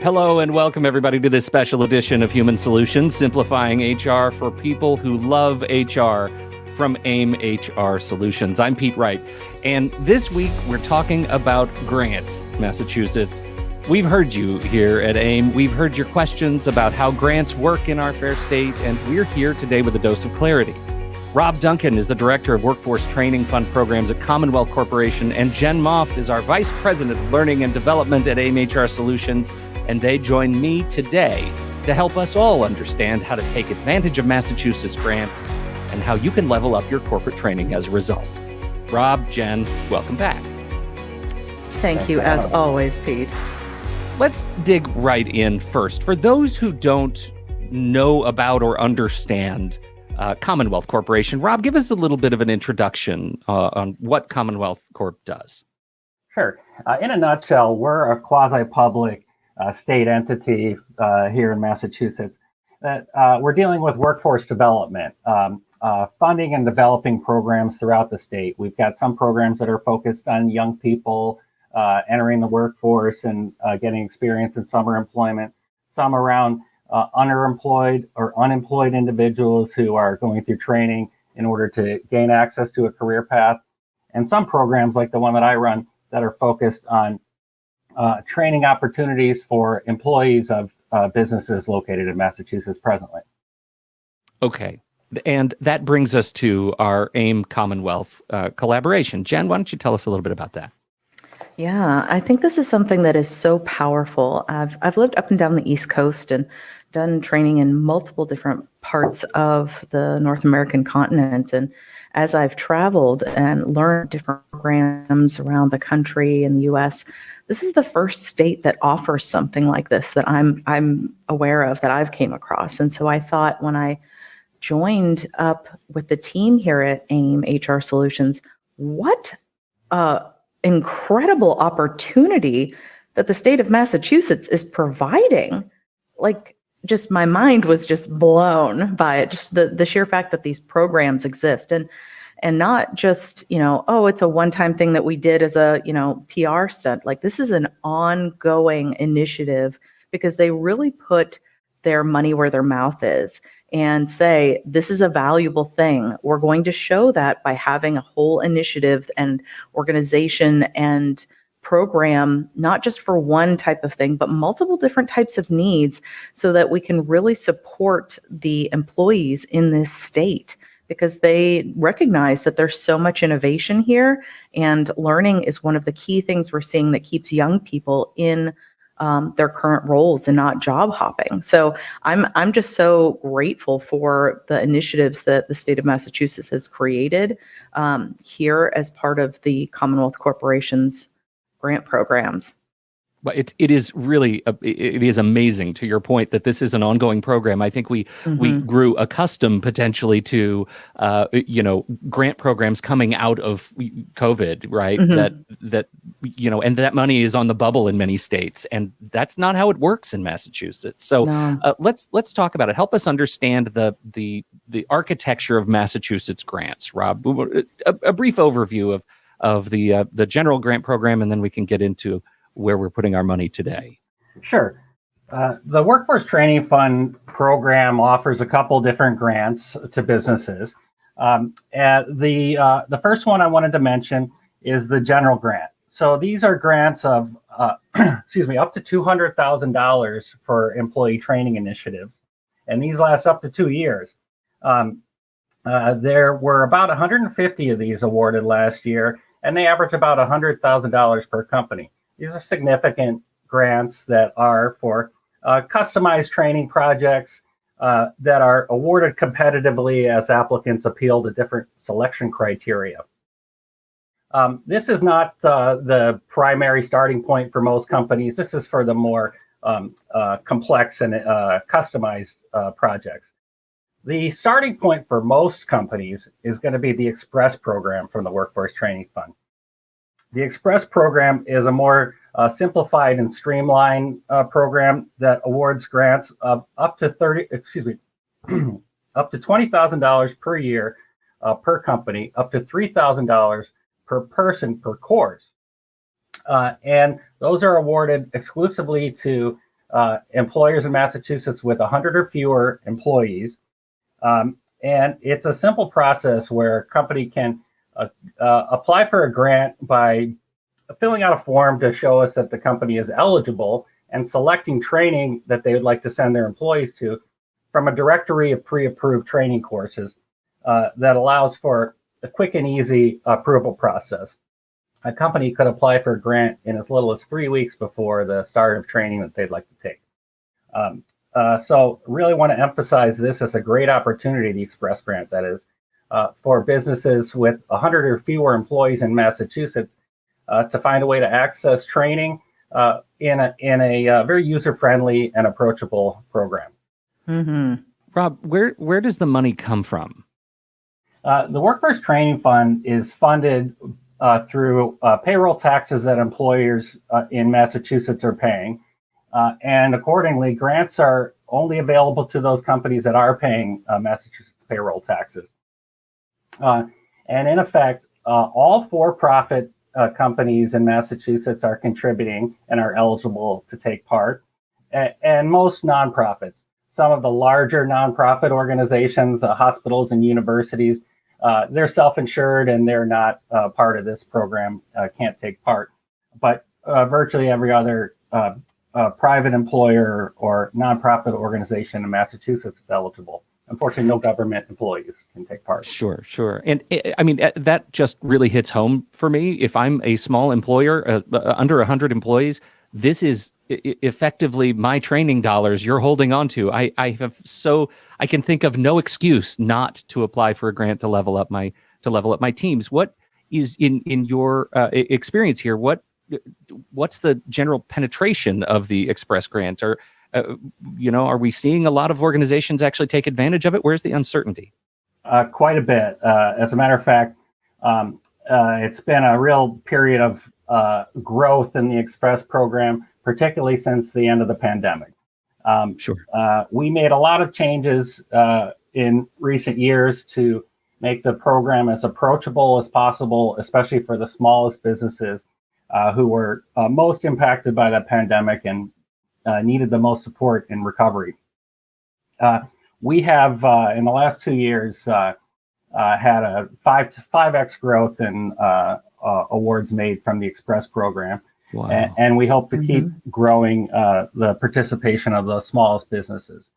Hello and welcome everybody to this special edition of Human Solutions, simplifying HR for people who love HR from AIM HR Solutions. I'm Pete Wright, and this week we're talking about grants, Massachusetts. We've heard you here at AIM. We've heard your questions about how grants work in our fair state, and we're here today with a dose of clarity. Rob Duncan is the Director of Workforce Training Fund Programs at Commonwealth Corporation, and Jen Moff is our Vice President of Learning and Development at AIM HR Solutions. And they join me today to help us all understand how to take advantage of Massachusetts grants and how you can level up your corporate training as a result. Rob, Jen, welcome back. Thank you, as always, Pete. Let's dig right in first. For those who don't know about or understand Commonwealth Corporation, Rob, give us a little bit of an introduction on what Commonwealth Corp does. Sure. In a nutshell, we're a quasi-public state entity here in Massachusetts that we're dealing with workforce development, funding and developing programs throughout the state. We've got some programs that are focused on young people entering the workforce and getting experience in summer employment, some around underemployed or unemployed individuals who are going through training in order to gain access to a career path, and some programs like the one that I run that are focused on training opportunities for employees of businesses located in Massachusetts presently. Okay. And that brings us to our AIM Commonwealth collaboration. Jen, why don't you tell us a little bit about that? Yeah, I think this is something that is so powerful. I've lived up and down the East Coast and done training in multiple different parts of the North American continent. And as I've traveled and learned different programs around the country and the U.S., this is the first state that offers something like this that I'm aware of, that I've came across. And so I thought when I joined up with the team here at AIM HR Solutions, what incredible opportunity that the state of Massachusetts is providing. Like, just my mind was just blown by it, just the sheer fact that these programs exist. And not just, it's a one-time thing that we did as a, PR stunt. Like, this is an ongoing initiative because they really put their money where their mouth is and say, this is a valuable thing. We're going to show that by having a whole initiative and organization and program, not just for one type of thing, but multiple different types of needs, so that we can really support the employees in this state, because they recognize that there's so much innovation here, and learning is one of the key things we're seeing that keeps young people in their current roles and not job hopping. So I'm just so grateful for the initiatives that the state of Massachusetts has created here as part of the Commonwealth Corporation's grant programs. But it is really, it is amazing, to your point, that this is an ongoing program. I think we grew accustomed potentially to, grant programs coming out of COVID, right? That and that money is on the bubble in many states, and that's not how it works in Massachusetts. So let's talk about it. Help us understand the architecture of Massachusetts grants, Rob. A brief overview of the general grant program, and then we can get into where we're putting our money today. Sure. The Workforce Training Fund program offers a couple different grants to businesses. And the first one I wanted to mention is the general grant. So these are grants of, up to $200,000 for employee training initiatives. And these last up to 2 years. There were about 150 of these awarded last year, and they average about $100,000 per company. These are significant grants that are for customized training projects that are awarded competitively as applicants appeal to different selection criteria. This is not the primary starting point for most companies. This is for the more complex and customized projects. The starting point for most companies is going to be the Express program from the Workforce Training Fund. The Express program is a more simplified and streamlined program that awards grants of up to $20,000 per year per company, up to $3,000 per person per course. And those are awarded exclusively to employers in Massachusetts with 100 or fewer employees. And it's a simple process where a company can apply for a grant by filling out a form to show us that the company is eligible and selecting training that they would like to send their employees to from a directory of pre-approved training courses that allows for a quick and easy approval process. A company could apply for a grant in as little as 3 weeks before the start of training that they'd like to take. So really want to emphasize this as a great opportunity, the Express Grant, that is, for businesses with 100 or fewer employees in Massachusetts to find a way to access training in a very user-friendly and approachable program. Mm-hmm. Rob, where does the money come from? The Workforce Training Fund is funded through payroll taxes that employers in Massachusetts are paying. And accordingly, grants are only available to those companies that are paying Massachusetts payroll taxes. And in effect, all for-profit companies in Massachusetts are contributing and are eligible to take part, and most nonprofits. Some of the larger nonprofit organizations, hospitals and universities, they're self-insured and they're not part of this program, can't take part. But virtually every other private employer or nonprofit organization in Massachusetts is eligible. Unfortunately, no government employees can take part. Sure. And I mean, that just really hits home for me. If I'm a small employer, under 100 employees, this is effectively my training dollars you're holding on to. I can think of no excuse not to apply for a grant to level up my teams. What is in your experience here? What's the general penetration of the Express Grant? Or are we seeing a lot of organizations actually take advantage of it? Where's the uncertainty? Quite a bit. As a matter of fact, it's been a real period of growth in the Express program, particularly since the end of the pandemic. Sure. We made a lot of changes in recent years to make the program as approachable as possible, especially for the smallest businesses who were most impacted by the pandemic and needed the most support in recovery. We have, in the last 2 years, had a 5x growth in awards made from the Express program. Wow. And we hope to keep growing the participation of the smallest businesses.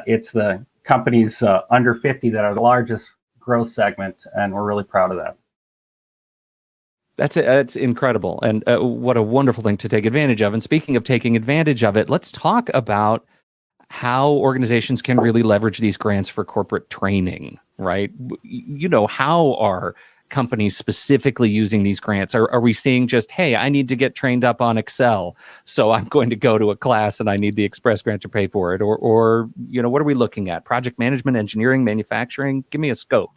It's the companies under 50 that are the largest growth segment, and we're really proud of that. That's incredible, and what a wonderful thing to take advantage of. And speaking of taking advantage of it, let's talk about how organizations can really leverage these grants for corporate training, right? How are companies specifically using these grants? Are we seeing just, hey, I need to get trained up on Excel, so I'm going to go to a class and I need the Express Grant to pay for it? Or what are we looking at? Project management, engineering, manufacturing? Give me a scope.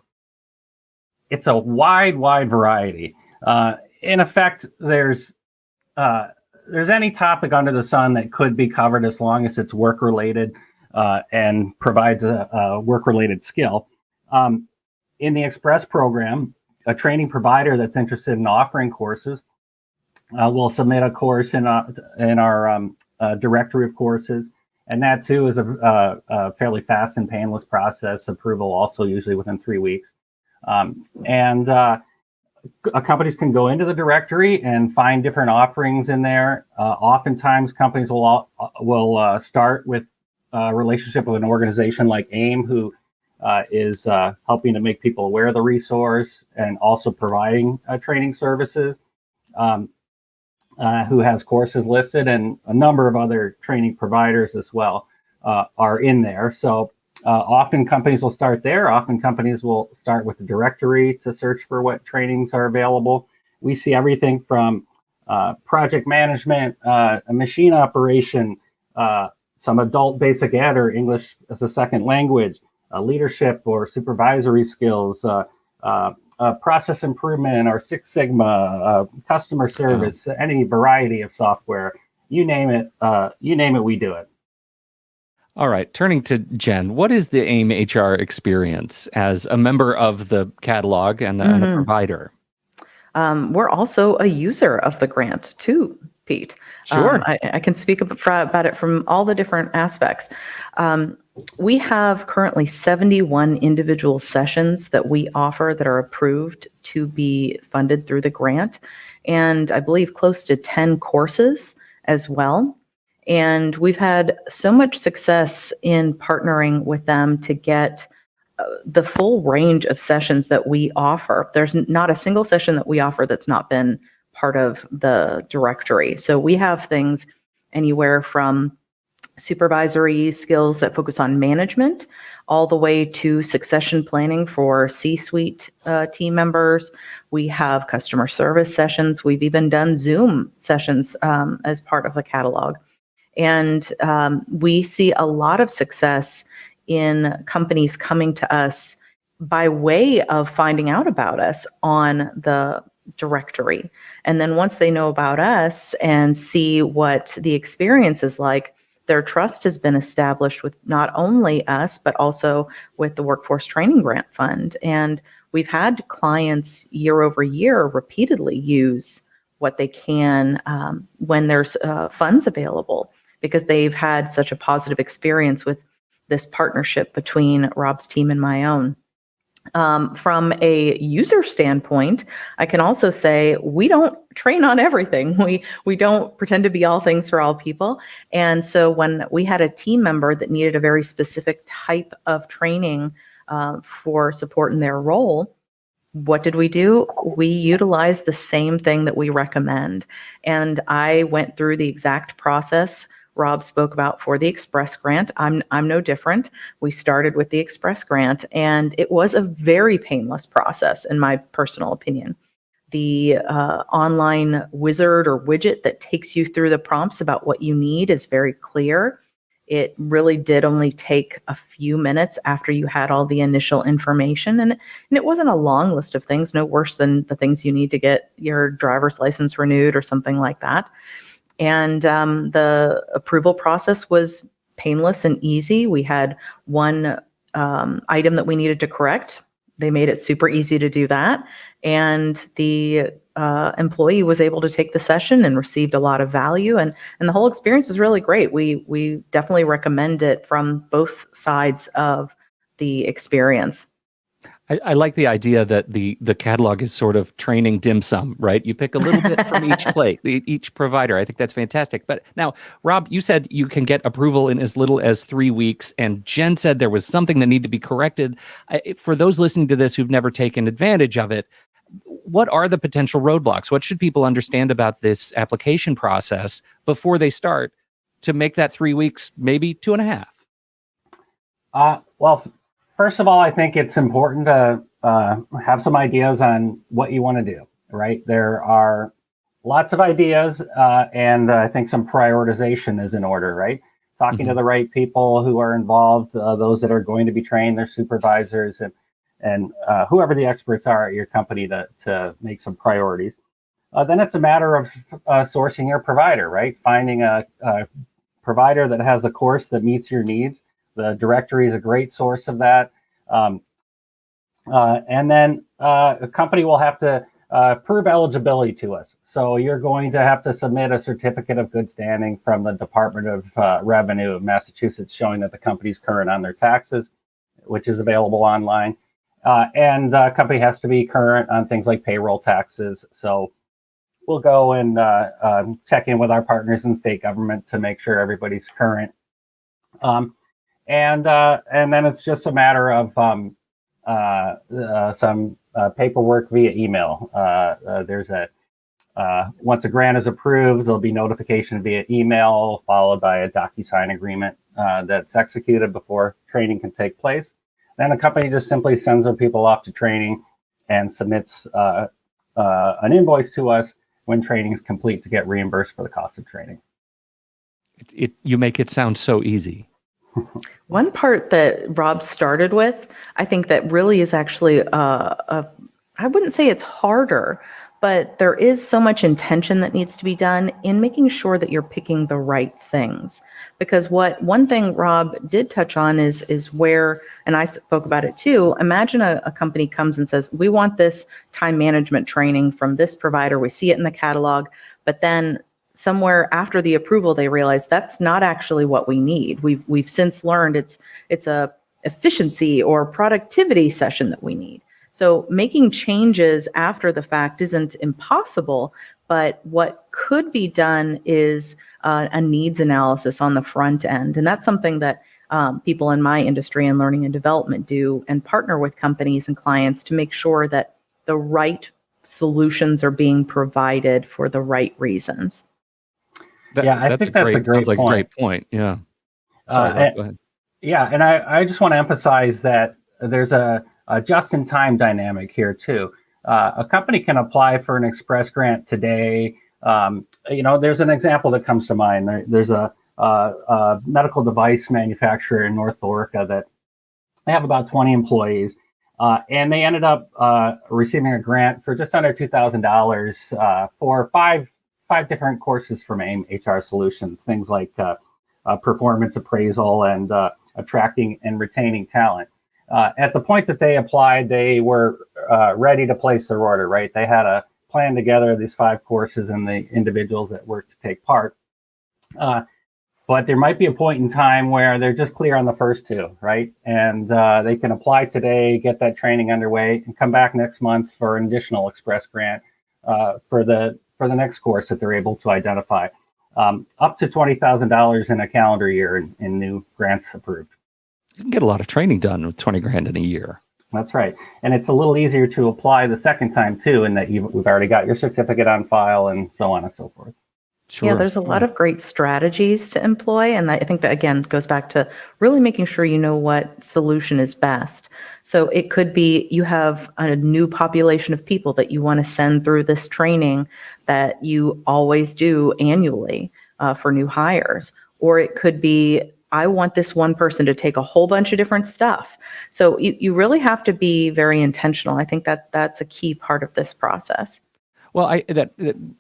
It's a wide variety. In effect, there's any topic under the sun that could be covered as long as it's work-related and provides a work-related skill. In the Express program, a training provider that's interested in offering courses will submit a course in our directory of courses, and that too is a fairly fast and painless process. Approval also usually within 3 weeks. Companies can go into the directory and find different offerings in there. Oftentimes, companies will start with a relationship with an organization like AIM, who is helping to make people aware of the resource and also providing training services, who has courses listed, and a number of other training providers as well are in there. So often companies will start there. Often companies will start with the directory to search for what trainings are available. We see everything from project management, a machine operation, some adult basic ed or English as a second language, leadership or supervisory skills, process improvement or Six Sigma, customer service, any variety of software. You name it, we do it. All right, turning to Jen, what is the AIM HR experience as a member of the catalog and a provider? We're also a user of the grant too, Pete. Sure. I can speak about it from all the different aspects. We have currently 71 individual sessions that we offer that are approved to be funded through the grant, and I believe close to 10 courses as well. And we've had so much success in partnering with them to get the full range of sessions that we offer. There's not a single session that we offer that's not been part of the directory. So we have things anywhere from supervisory skills that focus on management, all the way to succession planning for C-suite team members. We have customer service sessions. We've even done Zoom sessions as part of the catalog. And we see a lot of success in companies coming to us by way of finding out about us on the directory. And then once they know about us and see what the experience is like, their trust has been established with not only us, but also with the Workforce Training Grant Fund. And we've had clients year over year repeatedly use what they can when there's funds available, because they've had such a positive experience with this partnership between Rob's team and my own. From a user standpoint, I can also say we don't train on everything. We don't pretend to be all things for all people. And so when we had a team member that needed a very specific type of training for support in their role, what did we do? We utilized the same thing that we recommend. And I went through the exact process Rob spoke about for the Express Grant. I'm no different. We started with the Express Grant, and it was a very painless process, in my personal opinion. The online wizard or widget that takes you through the prompts about what you need is very clear. It really did only take a few minutes after you had all the initial information. And it wasn't a long list of things, no worse than the things you need to get your driver's license renewed or something like that. And the approval process was painless and easy. We had one item that we needed to correct. They made it super easy to do that. And the employee was able to take the session and received a lot of value. And the whole experience was really great. We definitely recommend it from both sides of the experience. I like the idea that the catalog is sort of training dim sum, right? You pick a little bit from each plate, each provider. I think that's fantastic. But now, Rob, you said you can get approval in as little as 3 weeks, and Jen said there was something that needed to be corrected. For those listening to this who've never taken advantage of it, what are the potential roadblocks? What should people understand about this application process before they start to make that 3 weeks, maybe 2.5? Well, first of all, I think it's important to have some ideas on what you want to do, right? There are lots of ideas, and I think some prioritization is in order, right? Talking to the right people who are involved, those that are going to be trained, their supervisors, and whoever the experts are at your company to make some priorities. Then it's a matter of sourcing your provider, right? Finding a provider that has a course that meets your needs. The directory is a great source of that. And then a company will have to prove eligibility to us. So you're going to have to submit a certificate of good standing from the Department of Revenue of Massachusetts showing that the company's current on their taxes, which is available online. And the company has to be current on things like payroll taxes. So we'll go and check in with our partners in state government to make sure everybody's current. And then it's just a matter of some paperwork via email. There's once a grant is approved, there'll be notification via email, followed by a DocuSign agreement that's executed before training can take place. Then the company just simply sends their people off to training and submits an invoice to us when training is complete to get reimbursed for the cost of training. You make it sound so easy. One part that Rob started with, I think that really is actually, I wouldn't say it's harder, but there is so much intention that needs to be done in making sure that you're picking the right things. Because one thing Rob did touch on is where, and I spoke about it too, imagine a company comes and says, we want this time management training from this provider. We see it in the catalog, but then somewhere after the approval, they realized that's not actually what we need. We've since learned it's a efficiency or productivity session that we need. So making changes after the fact isn't impossible, but what could be done is a needs analysis on the front end. And that's something that people in my industry and learning and development do, and partner with companies and clients to make sure that the right solutions are being provided for the right reasons. I think that's a great sounds like point. a great point. Yeah. Sorry, Rob, go ahead. Yeah, and I just want to emphasize that there's a just-in-time dynamic here too. A company can apply for an express grant today. There's an example that comes to mind. There's a medical device manufacturer in North Florida that they have about 20 employees, and they ended up receiving a grant for just under $2,000 for five different courses from AIM HR Solutions, things like performance appraisal and attracting and retaining talent. At the point that they applied, they were ready to place their order, right? They had a plan together, these 5 courses and the individuals that were to take part. But there might be a point in time where they're just clear on the first 2, right? And they can apply today, get that training underway, and come back next month for an additional express grant for the next course that they're able to identify. Up to $20,000 in a calendar year in new grants approved. You can get a lot of training done with $20,000 in a year. That's right. And it's a little easier to apply the second time too, in that we've already got your certificate on file and so on and so forth. Sure. Yeah, there's a lot of great strategies to employ. And I think that, again, goes back to really making sure you know what solution is best. So it could be you have a new population of people that you want to send through this training that you always do annually for new hires. Or it could be, I want this one person to take a whole bunch of different stuff. So you really have to be very intentional. I think that that's a key part of this process. Well, that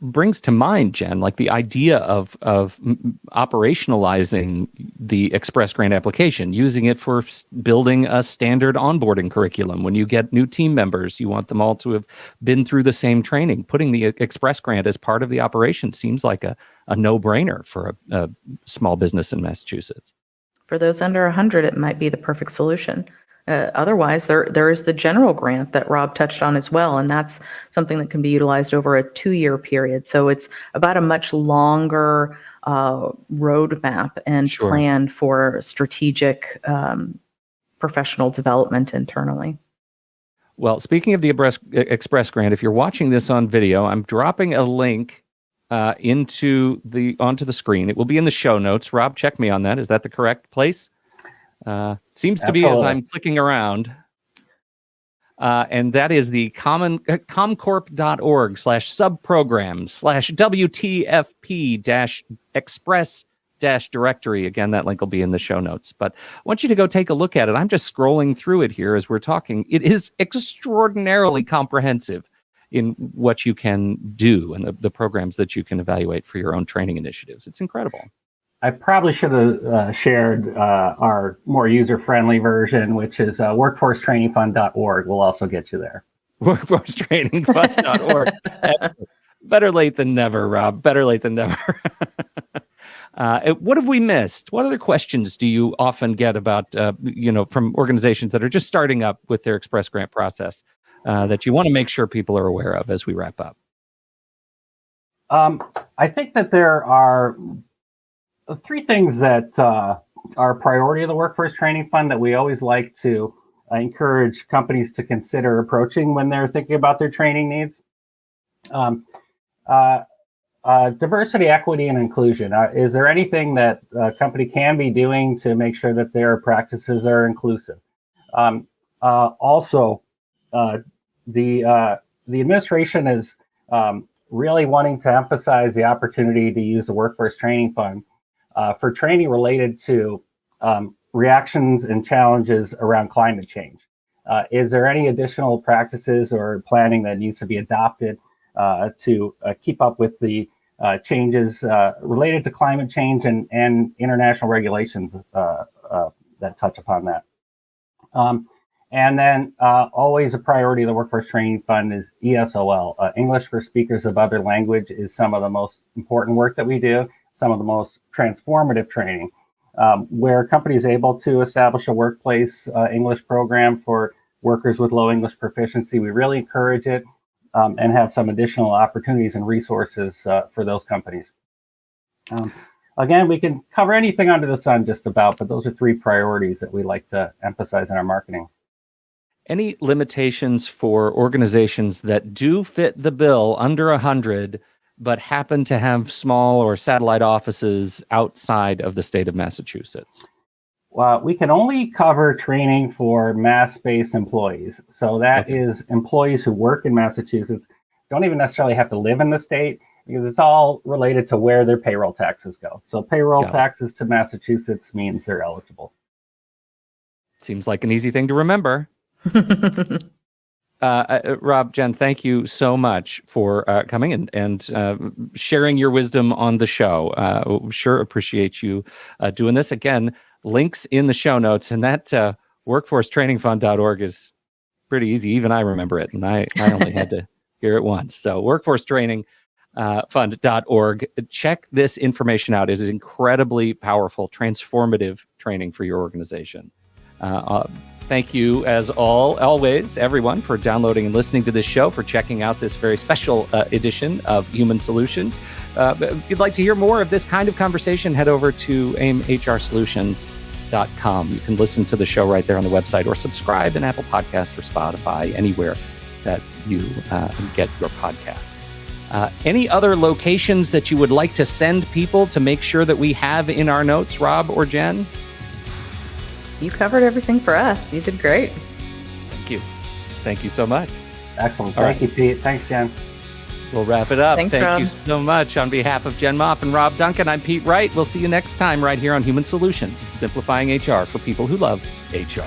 brings to mind, Jen, like the idea of operationalizing the Express Grant application, using it for building a standard onboarding curriculum. When you get new team members, you want them all to have been through the same training. Putting the Express Grant as part of the operation seems like a no-brainer for a small business in Massachusetts. For those under 100, it might be the perfect solution. Otherwise, there is the general grant that Rob touched on as well, and that's something that can be utilized over a 2-year period. So it's about a much longer roadmap and plan for strategic professional development internally. Well, speaking of the Express Grant, if you're watching this on video, I'm dropping a link onto the screen. It will be in the show notes. Rob, check me on that. Is that the correct place? Seems to be as I'm clicking around. And that is the comcorp.org/subprograms/WTFP-express-directory. Again, that link will be in the show notes. But I want you to go take a look at it. I'm just scrolling through it here as we're talking. It is extraordinarily comprehensive in what you can do and the programs that you can evaluate for your own training initiatives. It's incredible. I probably should have shared our more user-friendly version, which is workforcetrainingfund.org. We'll also get you there. Workforcetrainingfund.org. Better late than never, Rob. Better late than never. What have we missed? What other questions do you often get about, from organizations that are just starting up with their Express Grant process that you want to make sure people are aware of as we wrap up? I think that there are 3 things that are a priority of the Workforce Training Fund that we always like to encourage companies to consider approaching when they're thinking about their training needs. Diversity, equity, and inclusion. Is there anything that a company can be doing to make sure that their practices are inclusive? Also, the administration is really wanting to emphasize the opportunity to use the Workforce Training Fund for training related to reactions and challenges around climate change. Is there any additional practices or planning that needs to be adopted to keep up with the changes related to climate change and international regulations that touch upon that? And then always a priority of the Workforce Training Fund is ESOL. English for Speakers of Other Language is some of the most important work that we do, some of the most transformative training, where companies able to establish a workplace English program for workers with low English proficiency. We really encourage it and have some additional opportunities and resources for those companies. Again, we can cover anything under the sun just about, but those are 3 priorities that we like to emphasize in our marketing. Any limitations for organizations that do fit the bill under 100, but happen to have small or satellite offices outside of the state of Massachusetts? Well, we can only cover training for Mass-based employees. So that is employees who work in Massachusetts, don't even necessarily have to live in the state, because it's all related to where their payroll taxes go. So payroll taxes to Massachusetts means they're eligible. Seems like an easy thing to remember. Rob, Jen, thank you so much for coming and sharing your wisdom on the show. Sure appreciate you doing this. Again, links in the show notes, and that workforcetrainingfund.org is pretty easy. Even I remember it, and I only had to hear it once. So workforcetrainingfund.org. Check this information out. It is incredibly powerful, transformative training for your organization. Thank you, as always, everyone, for downloading and listening to this show, for checking out this very special edition of Human Solutions. If you'd like to hear more of this kind of conversation, head over to aimhrsolutions.com. You can listen to the show right there on the website, or subscribe in Apple Podcasts or Spotify, anywhere that you get your podcasts. Any other locations that you would like to send people to make sure that we have in our notes, Rob or Jen? You covered everything for us. You did great. Thank you. Thank you so much. Excellent. Thank you, Pete. Thanks, Jen. We'll wrap it up. Thanks, Thank Rob. you so much. On behalf of Jen Moff and Rob Duncan, I'm Pete Wright. We'll see you next time right here on Human Solutions, simplifying HR for people who love HR.